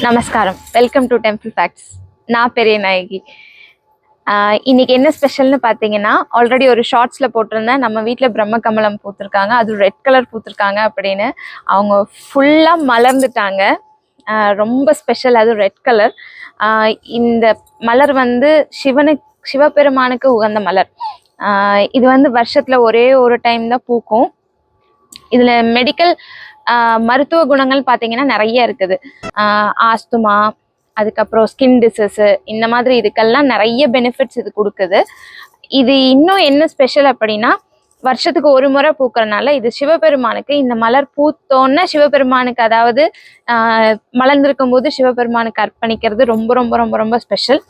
நமஸ்காரம். Welcome to temple facts. நான் பெரிய நாயகி. இன்னைக்கு என்ன ஸ்பெஷல்னு பார்த்தீங்கன்னா, ஆல்ரெடி ஒரு ஷார்ட்ஸில் போட்டிருந்தேன், நம்ம வீட்டில் பிரம்ம கமலம் பூத்திருக்காங்க, அது ரெட் கலர் பூத்திருக்காங்க அப்படின்னு. அவங்க ஃபுல்லாக மலர்ந்துட்டாங்க. ரொம்ப ஸ்பெஷல், அதுவும் ரெட் கலர். இந்த மலர் வந்து சிவபெருமானுக்கு உகந்த மலர். இது வந்து வருஷத்தில் ஒரே ஒரு டைம் தான் பூக்கும். இதில் மெடிக்கல் மருத்துவ குணங்கள் பார்த்தீங்கன்னா நிறைய இருக்குது. ஆஸ்துமா, அதுக்கப்புறம் ஸ்கின் டிசீஸு, இந்த மாதிரி இதுக்கெல்லாம் நிறைய பெனிஃபிட்ஸ் இது கொடுக்குது. இது இன்னும் என்ன ஸ்பெஷல் அப்படின்னா, வருஷத்துக்கு ஒரு முறை பூக்கிறனால இது சிவபெருமானுக்கு, இந்த மலர் பூத்தோன்னே சிவபெருமானுக்கு, அதாவது மலர்ந்திருக்கும் போது சிவபெருமானுக்கு அர்ப்பணிக்கிறது ரொம்ப ரொம்ப ரொம்ப ரொம்ப ஸ்பெஷல்.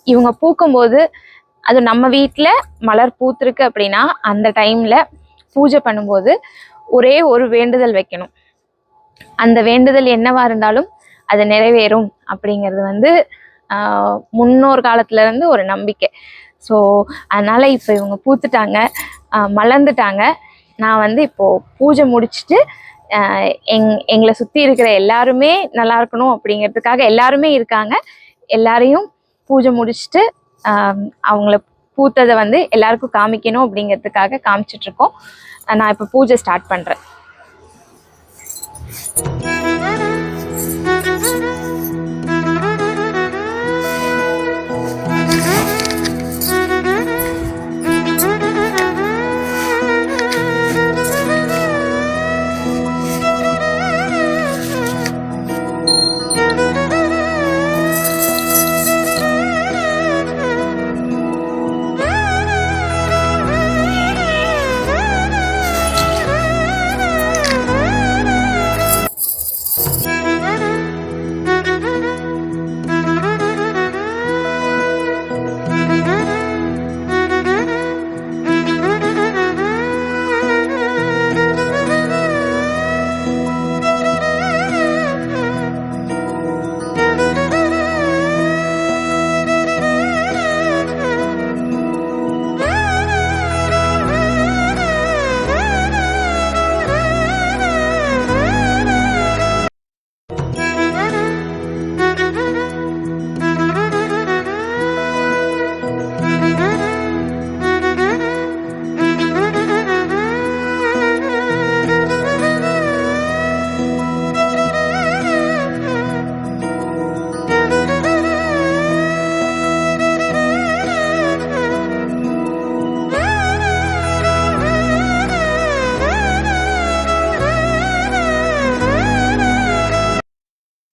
இவங்க பூக்கும்போது, அது நம்ம வீட்டில் மலர் பூத்திருக்கு அப்படின்னா அந்த டைமில் பூஜை பண்ணும்போது ஒரே ஒரு வேண்டுதல் வைக்கணும். அந்த வேண்டுதல் என்னவா இருந்தாலும் அது நிறைவேறும் அப்படிங்கிறது வந்து முன்னோர் காலத்துலேருந்து ஒரு நம்பிக்கை. ஸோ அதனால் இப்போ இவங்க பூத்துட்டாங்க, மலர்ந்துட்டாங்க. நான் வந்து இப்போது பூஜை முடிச்சுட்டு எங்களை சுற்றி இருக்கிற எல்லாருமே நல்லா இருக்கணும் அப்படிங்கிறதுக்காக எல்லாருமே இருக்காங்க, எல்லாரையும் பூஜை முடிச்சுட்டு அவங்கள பூத்ததை வந்து எல்லாருக்கும் காமிக்கணும் அப்படிங்கிறதுக்காக காமிச்சிட்ருக்கோம். நான் இப்போ பூஜை ஸ்டார்ட் பண்ணுறேன்.